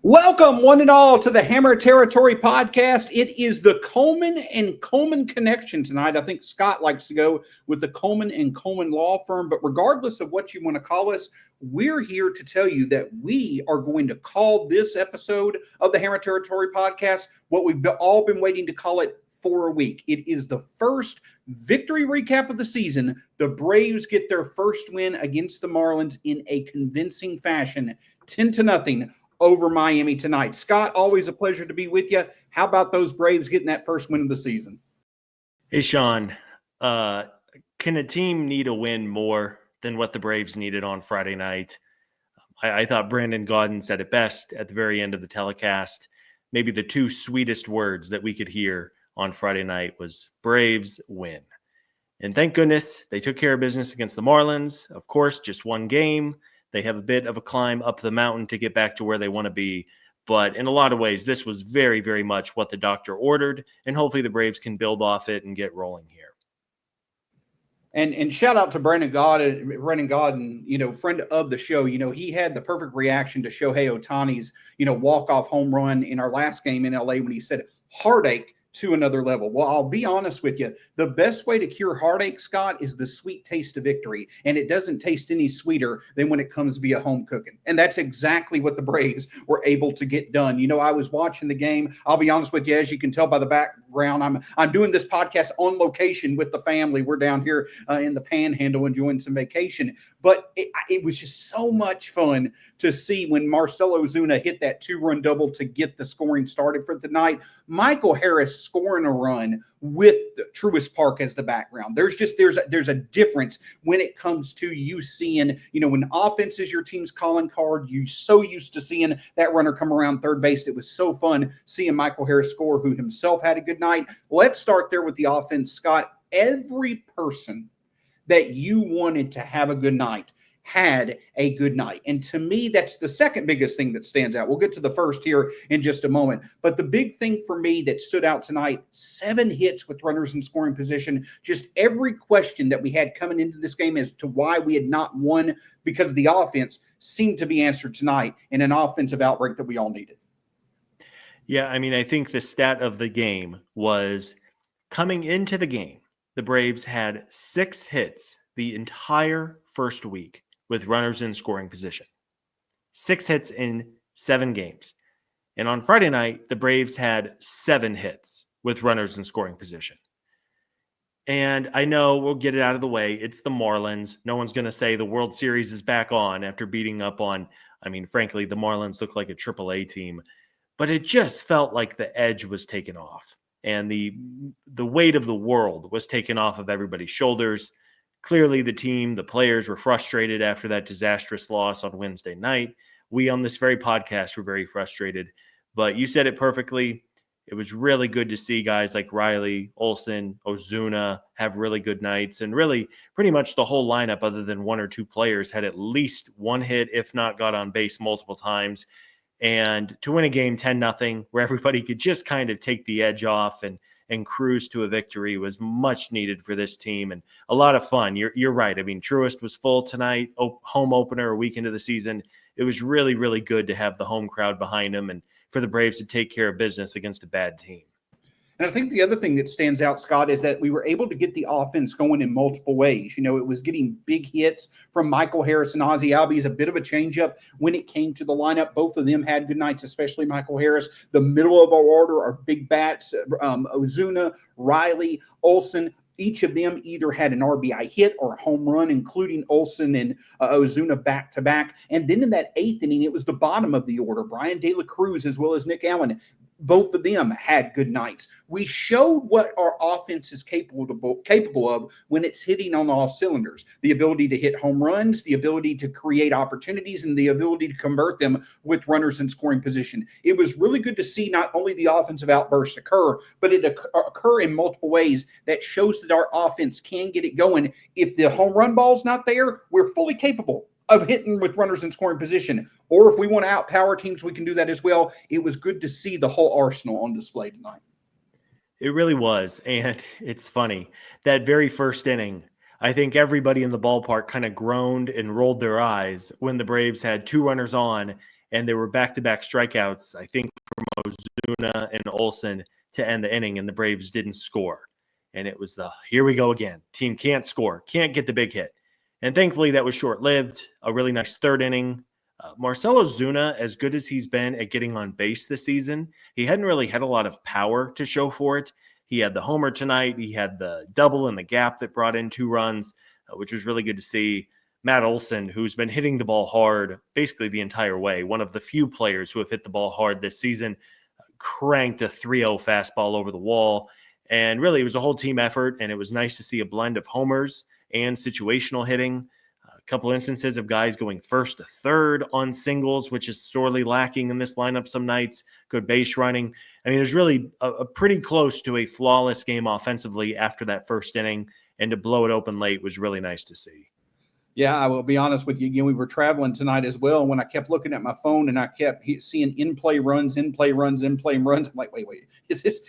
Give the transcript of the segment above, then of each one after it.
Welcome, one and all, to the Hammer Territory podcast. It is the Coleman and Coleman connection tonight. I think Scott likes to go with the Coleman and Coleman law firm, but regardless of what you want to call us, we're here to tell you that we are going to call this episode of the Hammer Territory podcast what we've all been waiting to call it for a week. It is the first victory recap of the season. The Braves get their first win against the Marlins in a convincing fashion, 10-0. Over Miami tonight. Scott, always a pleasure to be with you. How about those Braves getting that first win of the season? Hey, Sean, can a team need a win more than what the Braves needed on Friday night? I thought Brandon Gaudin said it best at the very end of the telecast. Maybe the two sweetest words that we could hear on Friday night was Braves win. And thank goodness they took care of business against the Marlins. Of course, just one game. They have a bit of a climb up the mountain to get back to where they want to be. But in a lot of ways, this was very, very much what the doctor ordered. And hopefully the Braves can build off it and get rolling here. And shout out to Brandon Gaudin, friend of the show. He had the perfect reaction to Shohei Ohtani's, walk-off home run in our last game in LA when he said, heartache to another level. Well, I'll be honest with you. The best way to cure heartache, Scott, is the sweet taste of victory. And it doesn't taste any sweeter than when it comes via home cooking. And that's exactly what the Braves were able to get done. I was watching the game. I'll be honest with you, as you can tell by the background, I'm doing this podcast on location with the family. We're down here in the Panhandle enjoying some vacation. But it was just so much fun to see when Marcell Ozuna hit that 2-run double to get the scoring started for tonight. Michael Harris scoring a run with Truist Park as the background. There's a difference when it comes to you seeing, when offense is your team's calling card, you so used to seeing that runner come around third base. It was so fun seeing Michael Harris score, who himself had a good night. Let's start there with the offense, Scott. Every person that you wanted to have a good night had a good night. And to me, that's the second biggest thing that stands out. We'll get to the first here in just a moment. But the big thing for me that stood out tonight, 7 hits with runners in scoring position. Just every question that we had coming into this game as to why we had not won because of the offense seemed to be answered tonight in an offensive outbreak that we all needed. Yeah, I think the stat of the game was coming into the game, the Braves had 6 hits the entire first week with runners in scoring position. 6 hits in 7 games. And on Friday night, the Braves had 7 hits with runners in scoring position. And I know we'll get it out of the way. It's the Marlins. No one's going to say the World Series is back on after beating up on, frankly, the Marlins look like a AAA team. But it just felt like the edge was taken off. And the weight of the world was taken off of everybody's shoulders. Clearly, the team, the players were frustrated after that disastrous loss on Wednesday night. We on this very podcast were very frustrated. But you said it perfectly. It was really good to see guys like Riley, Olsen, Ozuna have really good nights. And really, pretty much the whole lineup, other than 1 or 2 players, had at least 1 hit, if not got on base multiple times. And to win a game 10-0, where everybody could just kind of take the edge off and cruise to a victory, was much needed for this team and a lot of fun. You're right. Truist was full tonight, home opener a week into the season. It was really, really good to have the home crowd behind them and for the Braves to take care of business against a bad team. And I think the other thing that stands out, Scott, is that we were able to get the offense going in multiple ways. It was getting big hits from Michael Harris and Ozzie Albies, a bit of a changeup when it came to the lineup. Both of them had good nights, especially Michael Harris. The middle of our order are big bats, Ozuna, Riley, Olsen. Each of them either had an RBI hit or a home run, including Olsen and Ozuna back-to-back. And then in that 8th inning, it was the bottom of the order. Brian De La Cruz as well as Nick Allen. Both of them had good nights. We showed what our offense is capable of when it's hitting on all cylinders. The ability to hit home runs, the ability to create opportunities, and the ability to convert them with runners in scoring position. It was really good to see not only the offensive outburst occur, but it occur in multiple ways that shows that our offense can get it going. If the home run ball's not there, we're fully capable of hitting with runners in scoring position. Or if we want to outpower teams, we can do that as well. It was good to see the whole arsenal on display tonight. It really was. And it's funny. That very first inning, I think everybody in the ballpark kind of groaned and rolled their eyes when the Braves had 2 runners on and there were back-to-back strikeouts, I think, from Ozuna and Olsen to end the inning, and the Braves didn't score. And it was here we go again. Team can't score, can't get the big hit. And thankfully, that was short-lived. A really nice third inning. Marcell Ozuna, as good as he's been at getting on base this season, he hadn't really had a lot of power to show for it. He had the homer tonight. He had the double in the gap that brought in 2 runs, which was really good to see. Matt Olson, who's been hitting the ball hard basically the entire way, one of the few players who have hit the ball hard this season, cranked a 3-0 fastball over the wall. And really, it was a whole team effort, and it was nice to see a blend of homers and situational hitting. A couple instances of guys going first to third on singles, which is sorely lacking in this lineup some nights. Good base running. I mean, it was really a pretty close to a flawless game offensively after that first inning, and to blow it open late was really nice to see. Yeah, I will be honest with you. Again, we were traveling tonight as well. When I kept looking at my phone and I kept seeing in-play runs, I'm like, wait. Is this?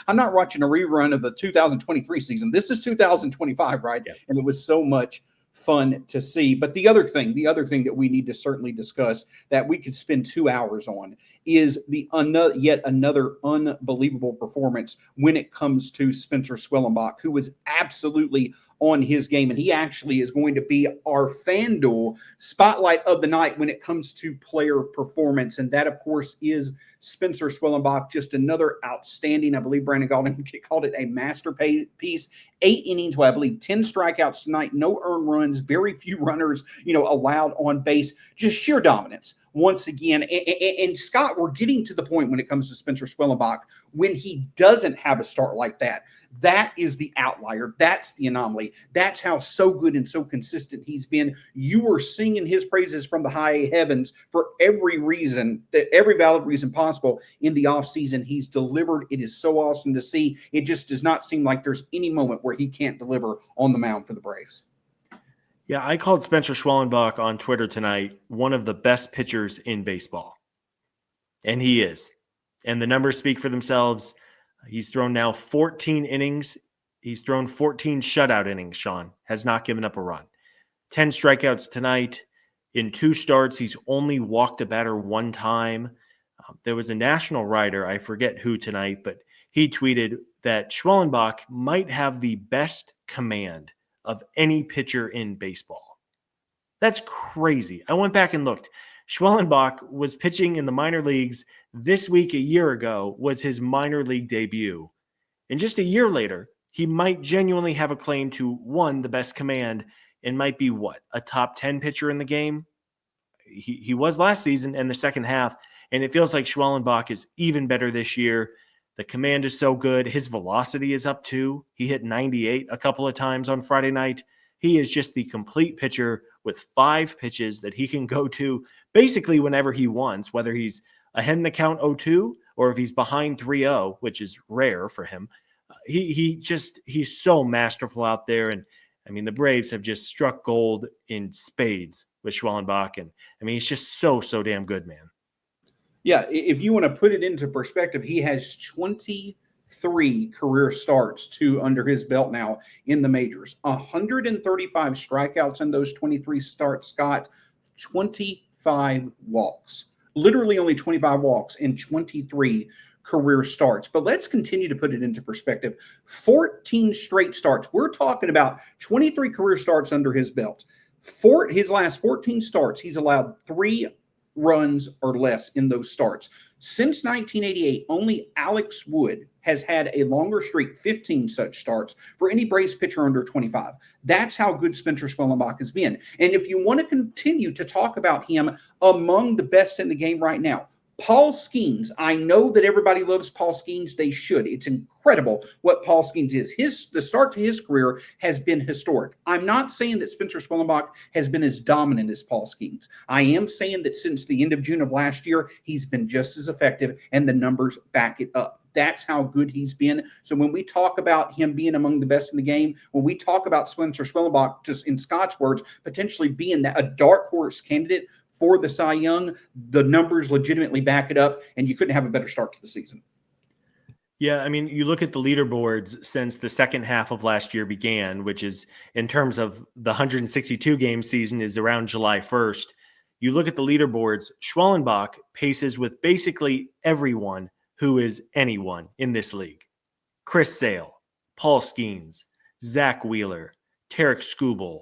I'm not watching a rerun of the 2023 season. This is 2025, right? Yeah. And it was so much fun to see. But the other thing that we need to certainly discuss that we could spend 2 hours on is yet another unbelievable performance when it comes to Spencer Schwellenbach, who was absolutely on his game. And he actually is going to be our FanDuel spotlight of the night when it comes to player performance. And that, of course, is Spencer Schwellenbach. Just another outstanding, I believe Brandon Gaudin called it a masterpiece. 8 innings, I believe 10 strikeouts tonight, no earned runs, very few runners, allowed on base, just sheer dominance. Once again, and Scott, we're getting to the point when it comes to Spencer Schwellenbach, when he doesn't have a start like that. That is the outlier. That's the anomaly. That's how so good and so consistent he's been. You were singing his praises from the high heavens for every valid reason possible in the offseason. He's delivered. It is so awesome to see. It just does not seem like there's any moment where he can't deliver on the mound for the Braves. Yeah, I called Spencer Schwellenbach on Twitter tonight one of the best pitchers in baseball. And he is. And the numbers speak for themselves. He's thrown now 14 innings. He's thrown 14 shutout innings, Sean. Has not given up a run. 10 strikeouts tonight. In 2 starts, he's only walked a batter 1 time. There was a national writer, I forget who tonight, but he tweeted that Schwellenbach might have the best command of any pitcher in baseball. That's crazy. I went back and looked. Schwellenbach was pitching in the minor leagues this week. A year ago was his minor league debut. And just a year later, he might genuinely have a claim to, 1, the best command, and might be a top 10 pitcher in the game? He was last season and the second half, and it feels like Schwellenbach is even better this year. The command is so good. His velocity is up too. He hit 98 a couple of times on Friday night. He is just the complete pitcher with 5 pitches that he can go to basically whenever he wants, whether he's ahead in the count 0-2 or if he's behind 3-0, which is rare for him. He's so masterful out there. And I mean, the Braves have just struck gold in spades with Schwellenbach. And I mean, he's just so damn good, man. Yeah, if you want to put it into perspective, he has 23 career starts under his belt now in the majors. 135 strikeouts in those 23 starts, Scott. 25 walks. Literally only 25 walks in 23 career starts. But let's continue to put it into perspective. 14 straight starts. We're talking about 23 career starts under his belt. For his last 14 starts, he's allowed 3 runs or less in those starts. Since 1988, only Alex Wood has had a longer streak, 15 such starts, for any Braves pitcher under 25. That's how good Spencer Schwellenbach has been. And if you want to continue to talk about him among the best in the game right now, Paul Skeens, I know that everybody loves Paul Skeens. They should. It's incredible what Paul Skeens is. The start to his career has been historic. I'm not saying that Spencer Schwellenbach has been as dominant as Paul Skeens. I am saying that since the end of June of last year, he's been just as effective, and the numbers back it up. That's how good he's been. So when we talk about him being among the best in the game, when we talk about Spencer Schwellenbach, just in Scott's words, potentially being a dark horse candidate for the Cy Young, the numbers legitimately back it up, and you couldn't have a better start to the season. Yeah, I mean, you look at the leaderboards since the second half of last year began, which is in terms of the 162 game season is around July 1st. You look at the leaderboards, Schwellenbach paces with basically everyone who is anyone in this league. Chris Sale, Paul Skeens, Zach Wheeler, Tarek Skubal,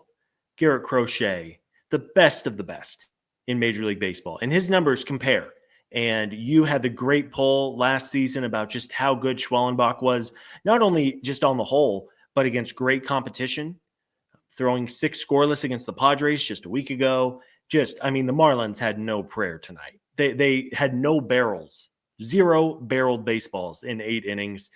Garrett Crochet, the best of the best in Major League Baseball. And his numbers compare. And you had the great poll last season about just how good Schwellenbach was, not only just on the whole, but against great competition, throwing 6 scoreless against the Padres just a week ago. The Marlins had no prayer tonight. They had no barrels, 0 barreled baseballs in 8 innings.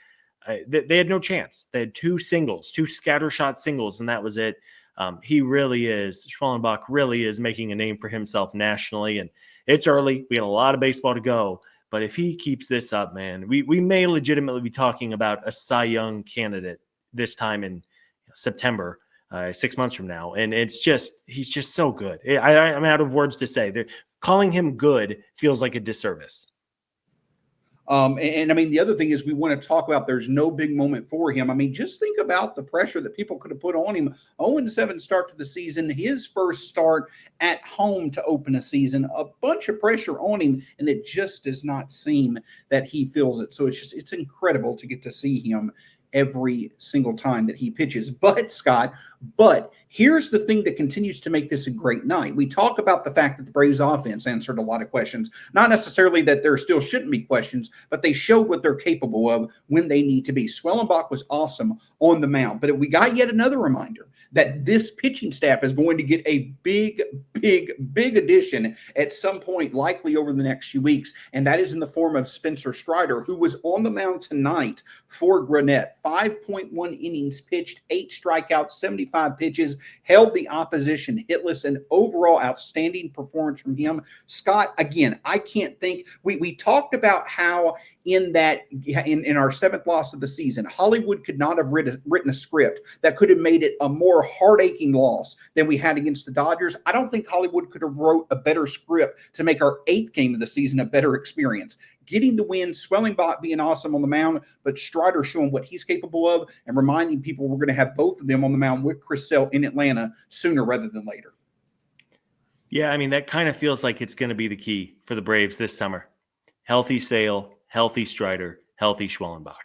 They had no chance. They had 2 singles, 2 scatter shot singles, and that was it. Schwellenbach really is making a name for himself nationally, and it's early. We got a lot of baseball to go, but if he keeps this up, man, we may legitimately be talking about a Cy Young candidate this time in September, 6 months from now. And he's just so good. I'm out of words to say. Calling him good feels like a disservice. The other thing is we want to talk about there's no big moment for him. Just think about the pressure that people could have put on him. 0-7 start to the season, his first start at home to open a season, a bunch of pressure on him, and it just does not seem that he feels it. So it's incredible to get to see him every single time that he pitches. But here's the thing that continues to make this a great night. We talk about the fact that the Braves offense answered a lot of questions, not necessarily that there still shouldn't be questions, but they showed what they're capable of when they need to be. Schwellenbach was awesome on the mound, but we got yet another reminder that this pitching staff is going to get a big addition at some point, likely over the next few weeks, and that is in the form of Spencer Strider, who was on the mound tonight for Gwinnett. 5.1 innings pitched, 8 strikeouts, 75 pitches, held the opposition hitless, an overall outstanding performance from him. Scott, again, I can't think. We talked about how in our 7th loss of the season, Hollywood could not have written a script that could have made it a more heart-aching loss than we had against the Dodgers. I don't think Hollywood could have wrote a better script to make our 8th game of the season a better experience. Getting the win, Schwellenbach being awesome on the mound, but Strider showing what he's capable of and reminding people we're going to have both of them on the mound with Chris Sale in Atlanta sooner rather than later. Yeah, that kind of feels like it's going to be the key for the Braves this summer. Healthy Sale, healthy Strider, healthy Schwellenbach.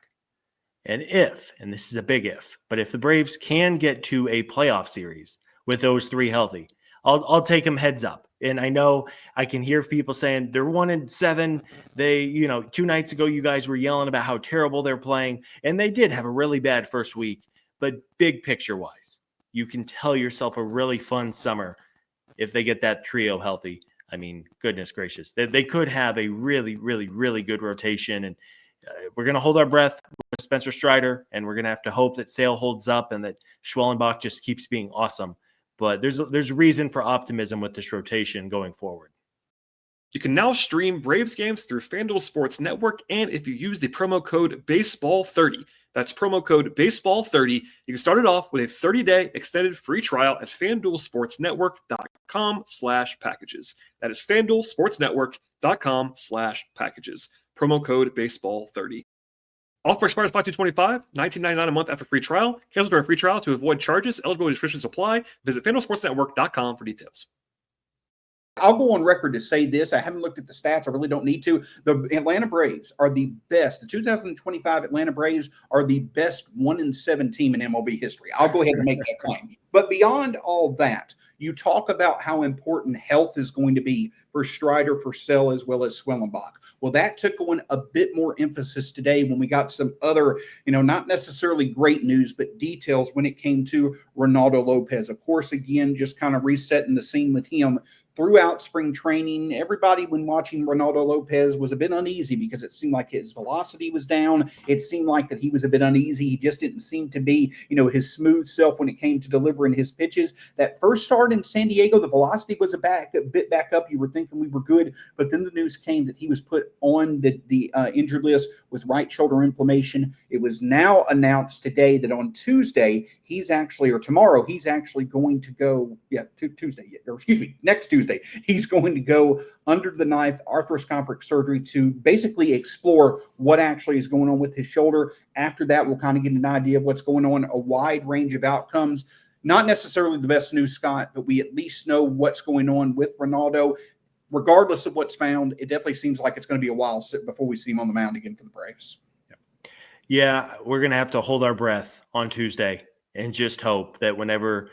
And this is a big if, but if the Braves can get to a playoff series with those 3 healthy, I'll take them heads up. And I know I can hear people saying they're 1-7. They, 2 nights ago, you guys were yelling about how terrible they're playing. And they did have a really bad first week. But big picture wise, you can tell yourself a really fun summer if they get that trio healthy. Goodness gracious, they could have a really, really, really good rotation. And we're going to hold our breath with Spencer Strider, and we're going to have to hope that Sale holds up and that Schwellenbach just keeps being awesome. But there's reason for optimism with this rotation going forward. You can now stream Braves games through FanDuel Sports Network, and if you use the promo code BASEBALL30, that's promo code BASEBALL30, you can start it off with a 30-day extended free trial at FanDuelSportsNetwork.com/packages. That is FanDuelSportsNetwork.com/packages. Promo code BASEBALL30. Offer expires 5/2/25, $19.99 a month after free trial. Cancel during free trial to avoid charges. Eligibility restrictions apply. Visit FanDuelSportsNetwork.com for details. I'll go on record to say this. I haven't looked at the stats. I really don't need to. The Atlanta Braves are the best. The 2025 Atlanta Braves are the best 1-7 team in MLB history. I'll go ahead and make that claim. But beyond all that, you talk about how important health is going to be for Strider, for Sale, as well as Schwellenbach. Well, that took on a bit more emphasis today when we got some other, not necessarily great news, but details when it came to Ronaldo Lopez. Of course, again, just kind of resetting the scene with him. Throughout spring training, everybody, when watching Ronaldo Lopez, was a bit uneasy because it seemed like his velocity was down. It seemed like that he was a bit uneasy. He just didn't seem to be, his smooth self when it came to delivering his pitches. That first start in San Diego, the velocity was a bit back up. You were thinking we were good, but then the news came that he was put on the injured list with right shoulder inflammation. It was now announced today that on Tuesday, tomorrow, he's actually going to go, next Tuesday, he's going to go under the knife arthroscopic surgery to basically explore what actually is going on with his shoulder. After that, we'll kind of get an idea of what's going on, a wide range of outcomes. not necessarily the best news, Scott, but we at least know what's going on with Ronaldo. Regardless of what's found, it definitely seems like it's going to be a while before we see him on the mound again for the Braves. Yeah, we're going to have to hold our breath on Tuesday and just hope that whenever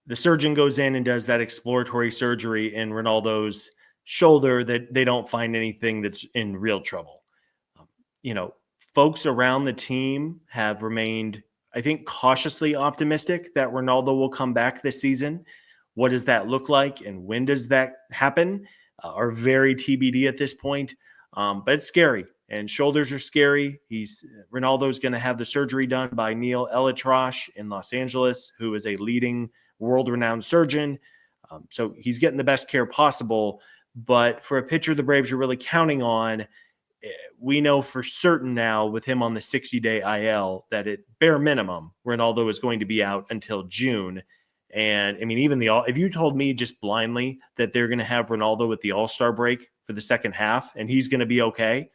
the surgeon goes in and does that exploratory surgery in Ronaldo's shoulder, that they don't find anything that's in real trouble. Folks around the team have remained, I think, cautiously optimistic that Ronaldo will come back this season. What does that look like and when does that happen are very TBD at this point. But it's scary, and shoulders are scary. Ronaldo's going to have the surgery done by Neil Elatrosh in Los Angeles, who is a leading world-renowned surgeon. So he's getting the best care possible. But for a pitcher the Braves are really counting on, we know for certain now with him on the 60-day IL that at bare minimum, Ronaldo is going to be out until June. And I mean, if you told me just blindly that they're going to have Ronaldo at the All-Star break for the second half and he's going to be okay,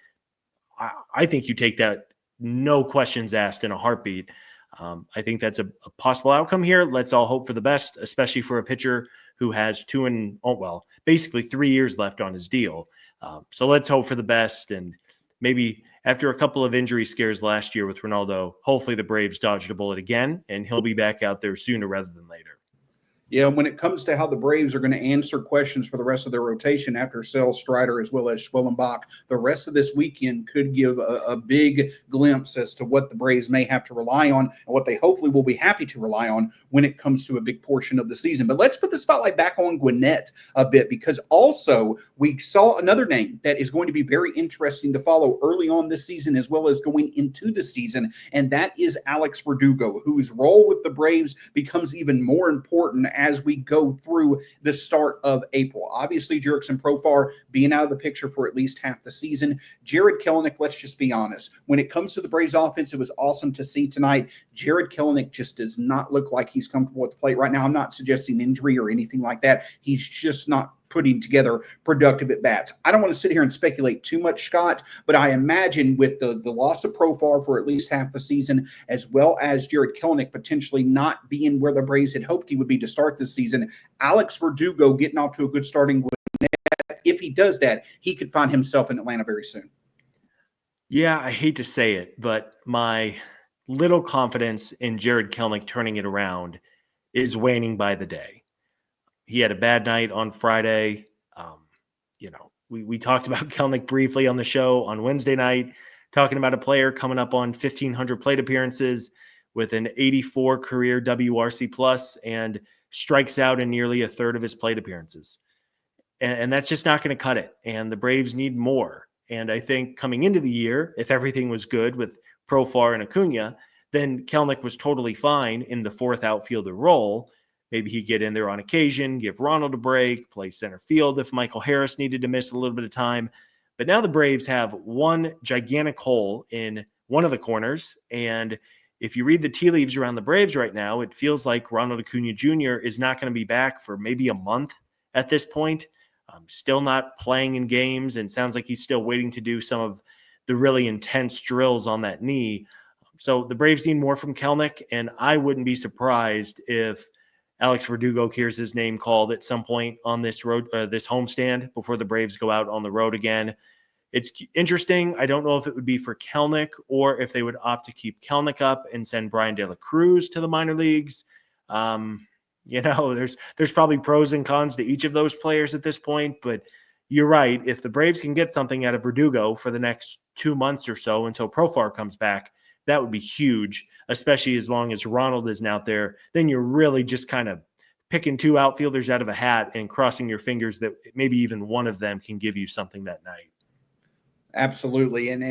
I think you take that, no questions asked, in a heartbeat. I think that's a possible outcome here. Let's all hope for the best, especially for a pitcher who has basically 3 years left on his deal. So let's hope for the best. And maybe after a couple of injury scares last year with Ronaldo, hopefully the Braves dodged a bullet again and he'll be back out there sooner rather than later. Yeah, when it comes to how the Braves are going to answer questions for the rest of their rotation after Sale, Strider, as well as Schwellenbach, the rest of this weekend could give a big glimpse as to what the Braves may have to rely on and what they hopefully will be happy to rely on when it comes to a big portion of the season. But let's put the spotlight back on Gwinnett a bit, because also we saw another name that is going to be very interesting to follow early on this season as well as going into the season, and that is Alex Verdugo, whose role with the Braves becomes even more important as we go through the start of April. Obviously, Jurickson Profar being out of the picture for at least half the season. Jared Kelenic, let's just be honest. When it comes to the Braves offense, it was awesome to see tonight. Jared Kelenic just does not look like he's comfortable at the plate right now. I'm not suggesting injury or anything like that. He's just not putting together productive at bats. I don't want to sit here and speculate too much, Scott, but I imagine with the loss of Profar for at least half the season, as well as Jared Kelenic potentially not being where the Braves had hoped he would be to start this season, Alex Verdugo getting off to a good starting. If he does that, he could find himself in Atlanta very soon. Yeah, I hate to say it, but my little confidence in Jared Kelenic turning it around is waning by the day. He had a bad night on Friday. We talked about Kelenic briefly on the show on Wednesday night, talking about a player coming up on 1,500 plate appearances with an 84 career WRC plus and strikes out in nearly a third of his plate appearances. And that's just not going to cut it. And the Braves need more. And I think coming into the year, if everything was good with Profar and Acuna, then Kelenic was totally fine in the fourth outfielder role. Maybe he'd get in there on occasion, give Ronald a break, play center field if Michael Harris needed to miss a little bit of time. But now the Braves have one gigantic hole in one of the corners. And if you read the tea leaves around the Braves right now, it feels like Ronald Acuna Jr. is not going to be back for maybe a month at this point. Still not playing in games, and sounds like he's still waiting to do some of the really intense drills on that knee. So the Braves need more from Kelenic, and I wouldn't be surprised if Alex Verdugo hears his name called at some point on this road, this homestand before the Braves go out on the road again. It's interesting. I don't know if it would be for Kelenic or if they would opt to keep Kelenic up and send Brian De La Cruz to the minor leagues. There's probably pros and cons to each of those players at this point, but you're right. If the Braves can get something out of Verdugo for the next 2 months or so until Profar comes back, that would be huge, especially as long as Ronald isn't out there. Then you're really just kind of picking two outfielders out of a hat and crossing your fingers that maybe even one of them can give you something that night. Absolutely. And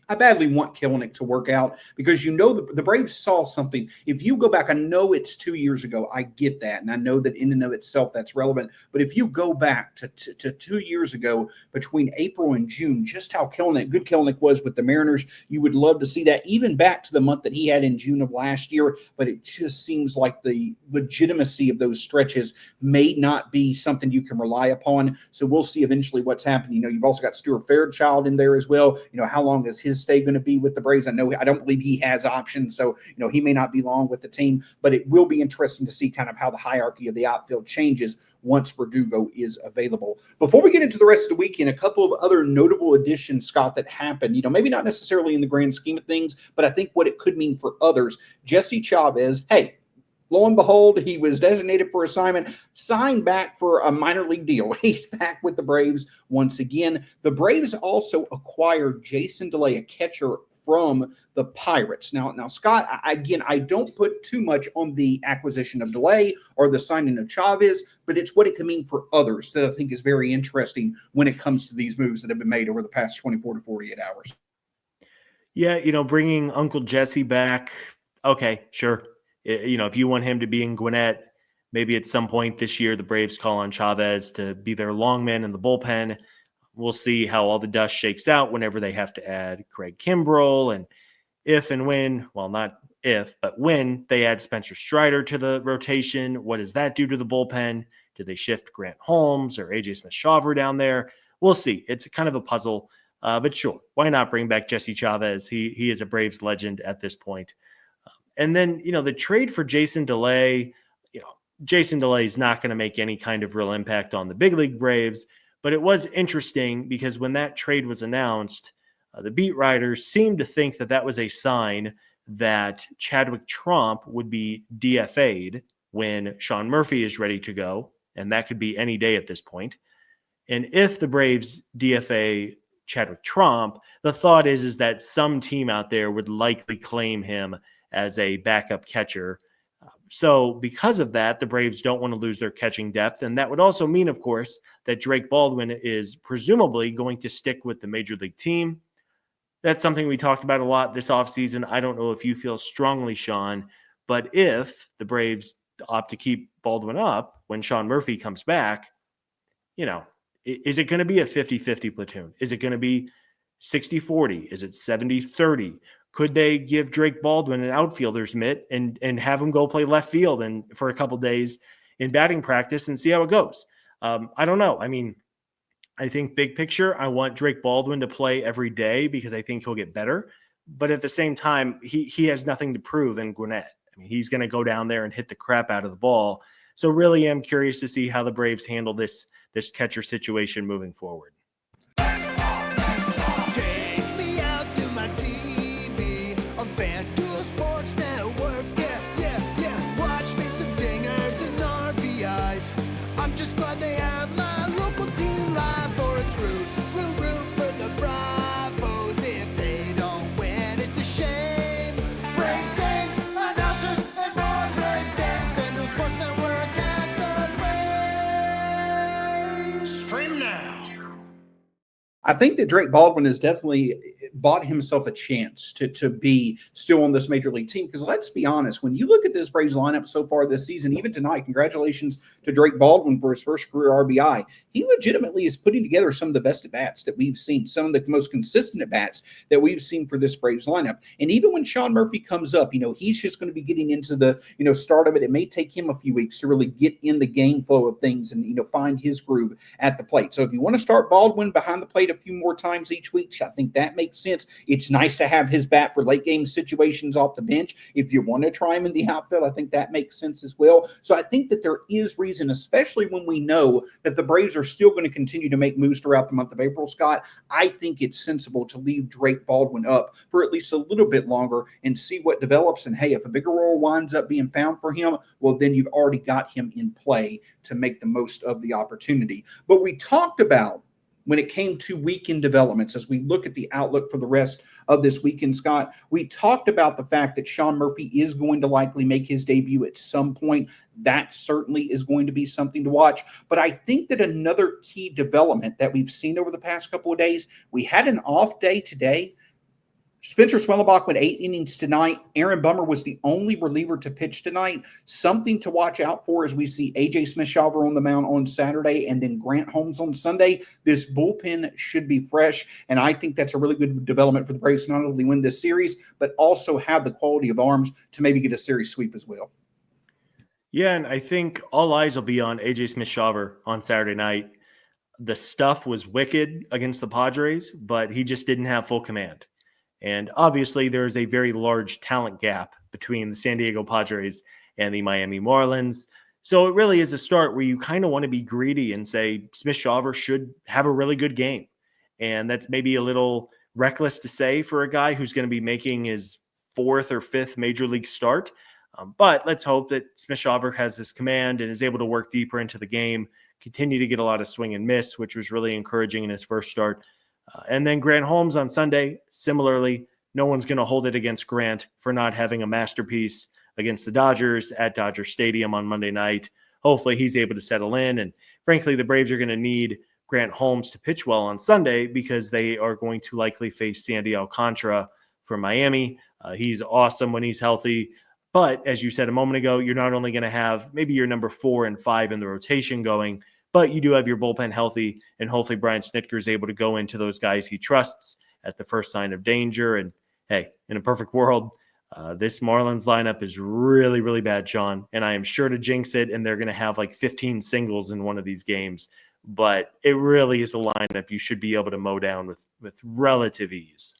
I badly want Kelenic to work out because the Braves saw something. If you go back, I know it's 2 years ago. I get that. And I know that in and of itself that's relevant. But if you go back to 2 years ago between April and June, just how good Kelenic was with the Mariners, you would love to see that even back to the month that he had in June of last year. But it just seems like the legitimacy of those stretches may not be something you can rely upon. So we'll see eventually what's happening. You've also got Stuart Fairbanks Fairchild in there as well. How long is his stay going to be with the Braves? I don't believe he has options, so he may not be long with the team, but it will be interesting to see kind of how the hierarchy of the outfield changes once Verdugo is available. Before we get into the rest of the weekend, a couple of other notable additions, Scott, that happened, maybe not necessarily in the grand scheme of things, but I think what it could mean for others. Jesse Chavez, hey, lo and behold, he was designated for assignment, signed back for a minor league deal. He's back with the Braves once again. The Braves also acquired Jason DeLay, a catcher from the Pirates. Now, Scott, again, I don't put too much on the acquisition of DeLay or the signing of Chavez, but it's what it can mean for others that I think is very interesting when it comes to these moves that have been made over the past 24 to 48 hours. Yeah, bringing Uncle Jesse back, okay, sure. If you want him to be in Gwinnett, maybe at some point this year, the Braves call on Chavez to be their long man in the bullpen. We'll see how all the dust shakes out whenever they have to add Craig Kimbrell, and if and when, well, not if, but when they add Spencer Strider to the rotation, what does that do to the bullpen? Do they shift Grant Holmes or AJ Smith-Shawver down there? We'll see. It's kind of a puzzle, but sure, why not bring back Jesse Chavez? He is a Braves legend at this point. And then, the trade for Jason DeLay, Jason DeLay is not going to make any kind of real impact on the big league Braves, but it was interesting because when that trade was announced, the beat writers seemed to think that was a sign that Chadwick Tromp would be DFA'd when Sean Murphy is ready to go, and that could be any day at this point. And if the Braves DFA Chadwick Tromp, the thought is that some team out there would likely claim him as a backup catcher. So because of that, the Braves don't want to lose their catching depth. And that would also mean, of course, that Drake Baldwin is presumably going to stick with the major league team. That's something we talked about a lot this offseason. I don't know if you feel strongly, Sean, but if the Braves opt to keep Baldwin up when Sean Murphy comes back, is it going to be a 50-50 platoon? Is it going to be 60-40? Is it 70-30? Could they give Drake Baldwin an outfielder's mitt and have him go play left field and for a couple days in batting practice and see how it goes? I don't know. I mean, I think big picture, I want Drake Baldwin to play every day because I think he'll get better. But at the same time, he has nothing to prove in Gwinnett. I mean, he's going to go down there and hit the crap out of the ball. So really am curious to see how the Braves handle this catcher situation moving forward. I think that Drake Baldwin has definitely bought himself a chance to be still on this major league team. Because let's be honest, when you look at this Braves lineup so far this season, even tonight, congratulations to Drake Baldwin for his first career RBI. He legitimately is putting together some of the best at-bats that we've seen, some of the most consistent at-bats that we've seen for this Braves lineup. And even when Sean Murphy comes up, he's just going to be getting into the, start of it. It may take him a few weeks to really get in the game flow of things and, find his groove at the plate. So if you want to start Baldwin behind the plate a few more times each week, I think that makes sense. It's nice to have his bat for late game situations off the bench. If you want to try him in the outfield, I think that makes sense as well. So I think that there is reason, especially when we know that the Braves are still going to continue to make moves throughout the month of April, Scott. I think it's sensible to leave Drake Baldwin up for at least a little bit longer and see what develops. And hey, if a bigger role winds up being found for him, well, then you've already got him in play to make the most of the opportunity. But we talked about when it came to weekend developments, as we look at the outlook for the rest of this weekend, Scott, we talked about the fact that Sean Murphy is going to likely make his debut at some point. That certainly is going to be something to watch. But I think that another key development that we've seen over the past couple of days, we had an off day today. Spencer Schwellenbach went 8 innings tonight. Aaron Bummer was the only reliever to pitch tonight. Something to watch out for as we see AJ Smith-Shawver on the mound on Saturday and then Grant Holmes on Sunday. This bullpen should be fresh, and I think that's a really good development for the Braves to not only win this series, but also have the quality of arms to maybe get a series sweep as well. Yeah, and I think all eyes will be on AJ Smith-Shawver on Saturday night. The stuff was wicked against the Padres, but he just didn't have full command. And obviously, there is a very large talent gap between the San Diego Padres and the Miami Marlins. So it really is a start where you kind of want to be greedy and say Smith-Shawver should have a really good game. And that's maybe a little reckless to say for a guy who's going to be making his 4th or 5th major league start. But let's hope that Smith-Shawver has his command and is able to work deeper into the game, continue to get a lot of swing and miss, which was really encouraging in his first start. And then Grant Holmes on Sunday, similarly, no one's going to hold it against Grant for not having a masterpiece against the Dodgers at Dodger Stadium on Monday night. Hopefully he's able to settle in. And frankly, the Braves are going to need Grant Holmes to pitch well on Sunday because they are going to likely face Sandy Alcantara from Miami. He's awesome when he's healthy. But as you said a moment ago, you're not only going to have maybe your number 4 and 5 in the rotation going, but you do have your bullpen healthy, and hopefully Brian Snitker is able to go into those guys he trusts at the first sign of danger. And hey, in a perfect world, this Marlins lineup is really, really bad, Sean, and I am sure to jinx it, and they're going to have like 15 singles in one of these games. But it really is a lineup you should be able to mow down with relative ease.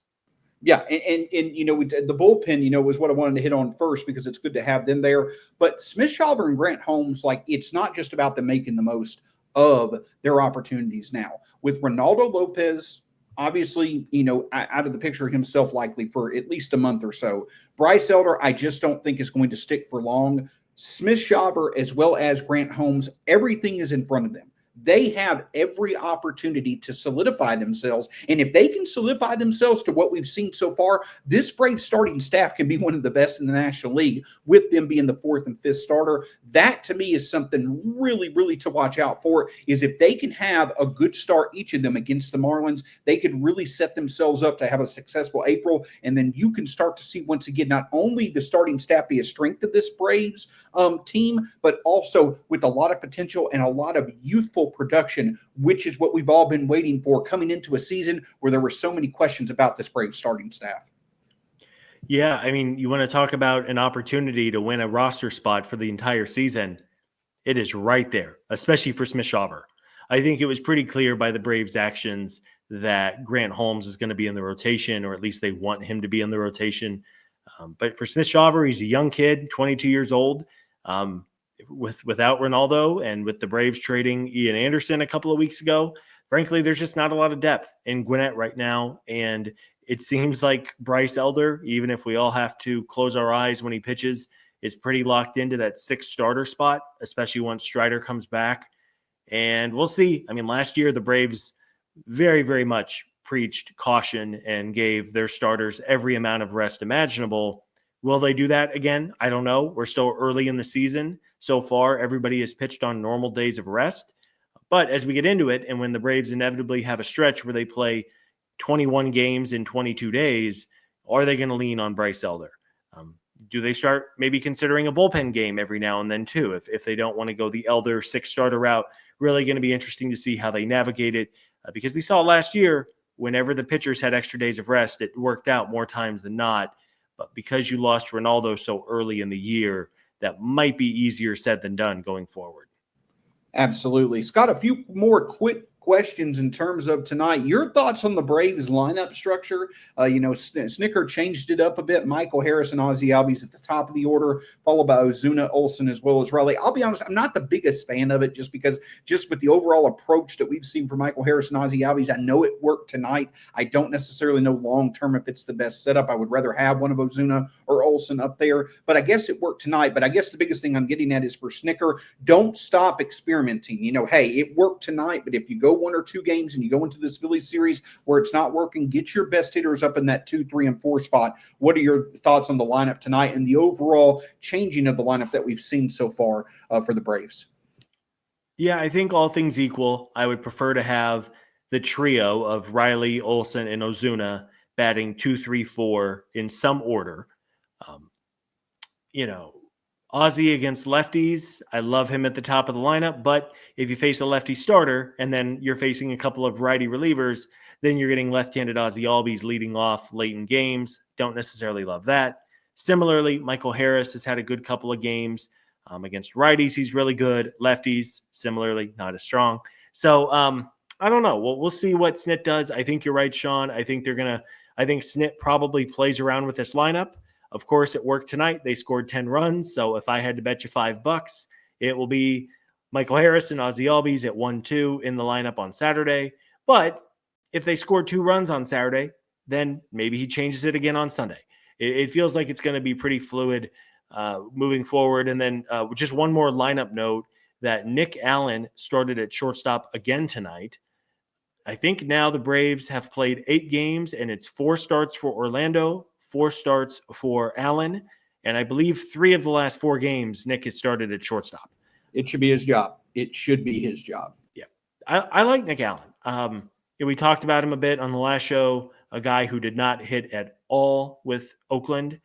Yeah, and the bullpen, was what I wanted to hit on first because it's good to have them there. But Smith-Shawver and Grant Holmes, it's not just about them making the most of their opportunities now. With Ronaldo Lopez, obviously, out of the picture himself likely for at least a month or so. Bryce Elder, I just don't think is going to stick for long. Smith-Shawver as well as Grant Holmes, everything is in front of them. They have every opportunity to solidify themselves. And if they can solidify themselves to what we've seen so far, this Braves starting staff can be one of the best in the National League with them being the 4th and 5th starter. That to me is something really, really to watch out for, is if they can have a good start, each of them against the Marlins, they could really set themselves up to have a successful April. And then you can start to see once again, not only the starting staff be a strength of this Braves team, but also with a lot of potential and a lot of youthful production, which is what we've all been waiting for coming into a season where there were so many questions about this Braves starting staff. Yeah, I mean, you want to talk about an opportunity to win a roster spot for the entire season. It is right there, especially for Smith-Shawver. I think it was pretty clear by the Braves' actions that Grant Holmes is going to be in the rotation, or at least they want him to be in the rotation. But for Smith-Shawver, he's a young kid, 22 years old. Without Ronaldo and with the Braves trading Ian Anderson a couple of weeks ago, frankly, there's just not a lot of depth in Gwinnett right now. And it seems like Bryce Elder, even if we all have to close our eyes when he pitches, is pretty locked into that 6th starter spot, especially once Strider comes back. And we'll see. I mean, last year, the Braves very, very much preached caution and gave their starters every amount of rest imaginable. Will they do that again? I don't know. We're still early in the season. So far, everybody has pitched on normal days of rest. But as we get into it, and when the Braves inevitably have a stretch where they play 21 games in 22 days, are they going to lean on Bryce Elder? Do they start maybe considering a bullpen game every now and then too, if they don't want to go the Elder 6 starter route? Really going to be interesting to see how they navigate it, because we saw last year, whenever the pitchers had extra days of rest, it worked out more times than not. But because you lost Ronaldo so early in the year, that might be easier said than done going forward. Absolutely. Scott, a few more quick questions in terms of tonight. Your thoughts on the Braves lineup structure? Snitker changed it up a bit. Michael Harris and Ozzie Albies at the top of the order, followed by Ozuna, Olsen, as well as Riley. I'll be honest, I'm not the biggest fan of it just because just with the overall approach that we've seen from Michael Harris and Ozzie Albies, I know it worked tonight. I don't necessarily know long-term if it's the best setup. I would rather have one of Ozuna or Olsen up there, but I guess it worked tonight. But I guess the biggest thing I'm getting at is for Snitker, don't stop experimenting. Hey, it worked tonight, but if you go 1 or 2 games and you go into this Phillies series where it's not working, get your best hitters up in that 2, 3, and 4 spot. What are your thoughts on the lineup tonight and the overall changing of the lineup that we've seen so far for the Braves? Yeah, I think all things equal, I would prefer to have the trio of Riley, Olsen, and Ozuna batting 2, 3, 4 in some order. Ozzie against lefties, I love him at the top of the lineup, but if you face a lefty starter and then you're facing a couple of righty relievers, then you're getting left-handed Ozzie Albies leading off late in games. Don't necessarily love that. Similarly, Michael Harris has had a good couple of games. Against righties, he's really good. Lefties, similarly, not as strong. So I don't know. We'll see what Snit does. I think you're right, Sean. I think Snit probably plays around with this lineup. Of course, it worked tonight. They scored 10 runs. So if I had to bet you $5, it will be Michael Harris and Ozzie Albies at 1-2 in the lineup on Saturday. But if they score 2 runs on Saturday, then maybe he changes it again on Sunday. It feels like it's going to be pretty fluid moving forward. And then just one more lineup note that Nick Allen started at shortstop again tonight. I think now the Braves have played 8 games, and it's 4 starts for Orlando, 4 starts for Allen, and I believe 3 of the last 4 games Nick has started at shortstop. It should be his job. It should be his job. Yeah, I like Nick Allen. We talked about him a bit on the last show, a guy who did not hit at all with Oakland,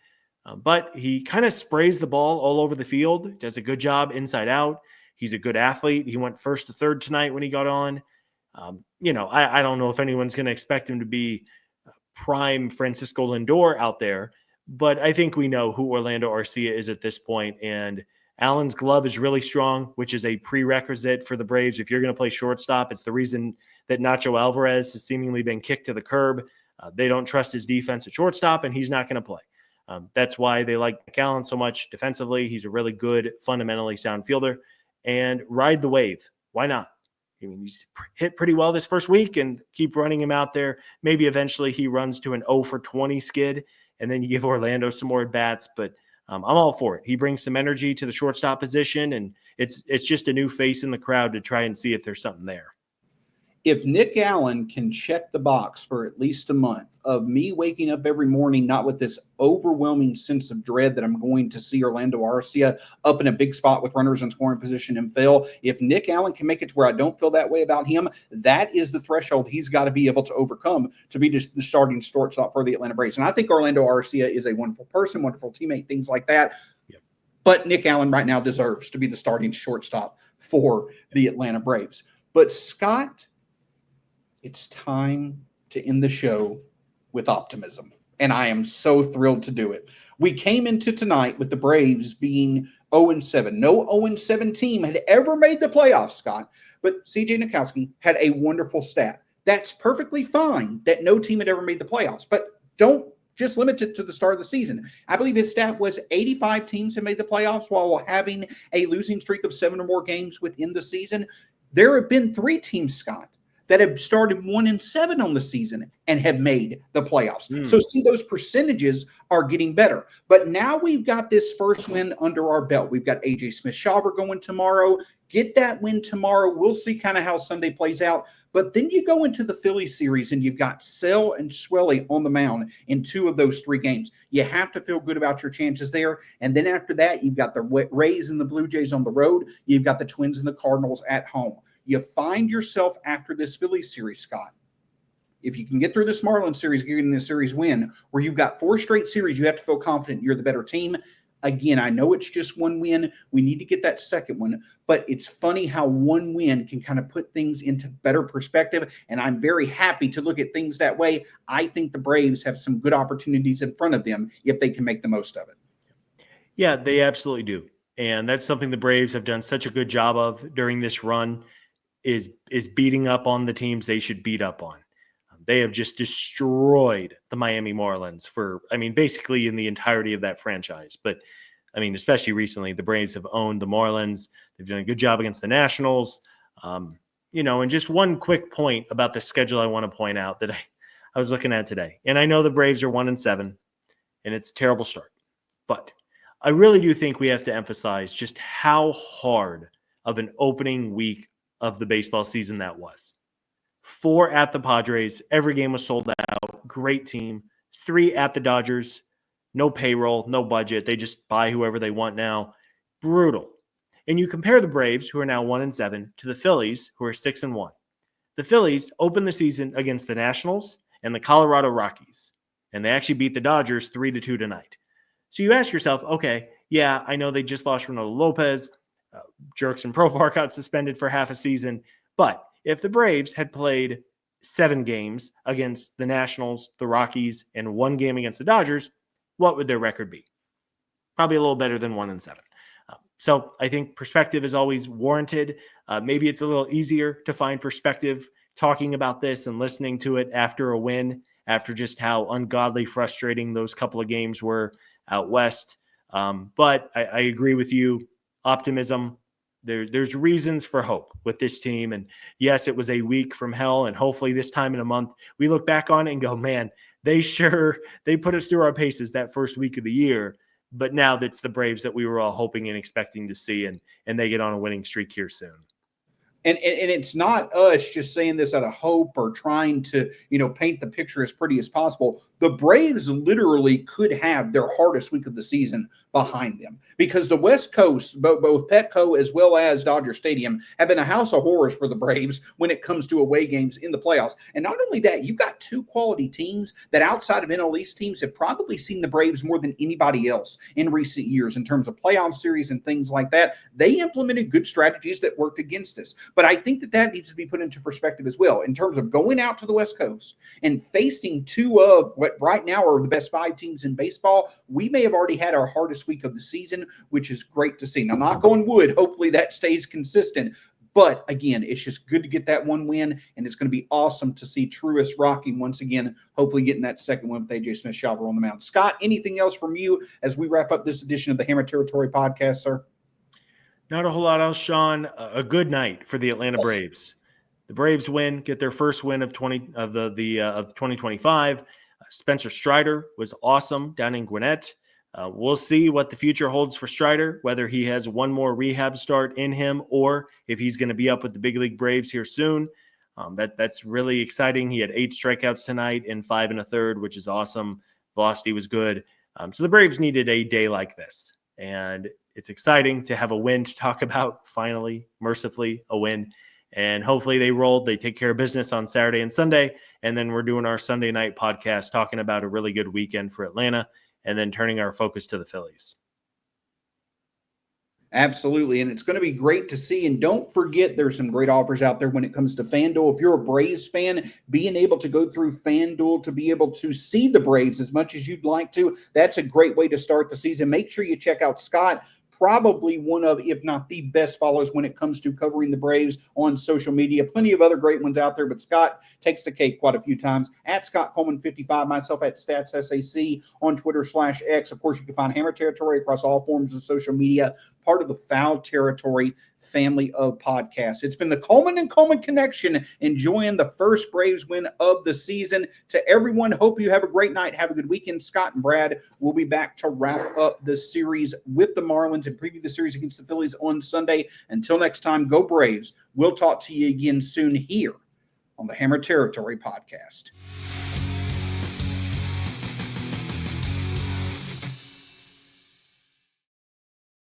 but he kind of sprays the ball all over the field, does a good job inside out. He's a good athlete. He went first to third tonight when he got on. I don't know if anyone's going to expect him to be prime Francisco Lindor out there, but I think we know who Orlando Arcia is at this point, and Allen's glove is really strong, which is a prerequisite for the Braves. If you're going to play shortstop, it's the reason that Nacho Alvarez has seemingly been kicked to the curb. They don't trust his defense at shortstop, and he's not going to play. That's why they like Nick Allen so much defensively. He's a really good, fundamentally sound fielder, and ride the wave. Why not? I mean, he's hit pretty well this first week, and keep running him out there. Maybe eventually he runs to an 0 for 20 skid, and then you give Orlando some more at-bats. But I'm all for it. He brings some energy to the shortstop position, and it's just a new face in the crowd to try and see if there's something there. If Nick Allen can check the box for at least a month of me waking up every morning not with this overwhelming sense of dread that I'm going to see Orlando Arcia up in a big spot with runners in scoring position and fail, if Nick Allen can make it to where I don't feel that way about him, that is the threshold he's got to be able to overcome to be just the starting shortstop for the Atlanta Braves. And I think Orlando Arcia is a wonderful person, wonderful teammate, things like that. Yep. But Nick Allen right now deserves to be the starting shortstop for the Atlanta Braves. But Scott, it's time to end the show with optimism, and I am so thrilled to do it. We came into tonight with the Braves being 0-7. No 0-7 team had ever made the playoffs, Scott, but C.J. Nitkowski had a wonderful stat. That's perfectly fine that no team had ever made the playoffs, but don't just limit it to the start of the season. I believe his stat was 85 teams have made the playoffs while having a losing streak of 7 or more games within the season. There have been 3 teams, Scott, that have started 1-7 on the season and have made the playoffs. So see, those percentages are getting better. But now we've got this first win under our belt. We've got AJ Smith-Shawver going tomorrow. Get that win tomorrow. We'll see kind of how Sunday plays out. But then you go into the Phillies series and you've got Sale and Schwelly on the mound in 2 of those 3 games. You have to feel good about your chances there. And then after that, you've got the Rays and the Blue Jays on the road. You've got the Twins and the Cardinals at home. You find yourself after this Phillies series, Scott, if you can get through this Marlins series, getting this series win, where you've got 4 straight series, you have to feel confident you're the better team. Again, I know it's just 1 win. We need to get that second one, but it's funny how 1 win can kind of put things into better perspective, and I'm very happy to look at things that way. I think the Braves have some good opportunities in front of them if they can make the most of it. Yeah, they absolutely do, and that's something the Braves have done such a good job of during this run. Is beating up on the teams they should beat up on. They have just destroyed the Miami Marlins basically in the entirety of that franchise. But, especially recently, the Braves have owned the Marlins. They've done a good job against the Nationals. And just one quick point about the schedule I want to point out that I was looking at today. And I know the Braves are 1-7, and it's a terrible start. But I really do think we have to emphasize just how hard of an opening week of the baseball season that was. 4 at the Padres. Every game was sold out. Great team. 3 at the Dodgers. No payroll, no budget. They just buy whoever they want now. Brutal. And you compare the Braves, who are now 1-7, to the Phillies, who are 6-1. The Phillies opened the season against the Nationals and the Colorado Rockies. And they actually beat the Dodgers 3-2 tonight. So you ask yourself, okay, yeah, I know they just lost Ronaldo Lopez. Jerkson Profar got suspended for half a season. But if the Braves had played 7 games against the Nationals, the Rockies, and 1 game against the Dodgers, what would their record be? Probably a little better than 1-7. So I think perspective is always warranted. Maybe it's a little easier to find perspective talking about this and listening to it after a win, after just how ungodly frustrating those couple of games were out west. But I agree with you. Optimism. There's reasons for hope with this team. And yes, it was a week from hell. And hopefully this time in a month, we look back on it and go, man, they put us through our paces that first week of the year. But now that's the Braves that we were all hoping and expecting to see. And they get on a winning streak here soon. And it's not us just saying this out of hope or trying to, paint the picture as pretty as possible. The Braves literally could have their hardest week of the season behind them because the West Coast, both Petco as well as Dodger Stadium, have been a house of horrors for the Braves when it comes to away games in the playoffs. And not only that, you've got two quality teams that outside of NL East teams have probably seen the Braves more than anybody else in recent years in terms of playoff series and things like that. They implemented good strategies that worked against us. But I think that needs to be put into perspective as well in terms of going out to the West Coast and facing two of what right now are the best 5 teams in baseball. We may have already had our hardest week of the season, which is great to see. Now, knock on wood, hopefully that stays consistent. But again, it's just good to get that one win, and it's going to be awesome to see Truist rocking once again, hopefully getting that second win with A.J. Smith-Shawver on the mound. Scott, anything else from you as we wrap up this edition of the Hammer Territory podcast, sir? Not a whole lot else, Sean. A good night for the Atlanta Braves. The Braves win, get their first win of 2025. Spencer Strider was awesome down in Gwinnett. We'll see what the future holds for Strider, whether he has one more rehab start in him or if he's going to be up with the big league Braves here soon. That's really exciting. He had 8 strikeouts tonight in 5 1/3, which is awesome. Velocity was good. So the Braves needed a day like this. And it's exciting to have a win to talk about, finally, mercifully, a win. And hopefully they rolled. They take care of business on Saturday and Sunday. And then we're doing our Sunday night podcast talking about a really good weekend for Atlanta and then turning our focus to the Phillies. Absolutely. And it's going to be great to see. And don't forget, there's some great offers out there when it comes to FanDuel. If you're a Braves fan, being able to go through FanDuel to be able to see the Braves as much as you'd like to, that's a great way to start the season. Make sure you check out Scott. Probably one of, if not the best followers when it comes to covering the Braves on social media. Plenty of other great ones out there, but Scott takes the cake quite a few times. At Scott Coleman 55, myself at StatsSAC on Twitter/X. Of course, you can find Hammer Territory across all forms of social media, part of the Foul Territory family of podcasts. It's been the Coleman and Coleman Connection, enjoying the first Braves win of the season. To everyone, hope you have a great night. Have a good weekend. Scott and Brad will be back to wrap up the series with the Marlins and preview the series against the Phillies on Sunday. Until next time, go Braves. We'll talk to you again soon here on the Hammer Territory podcast.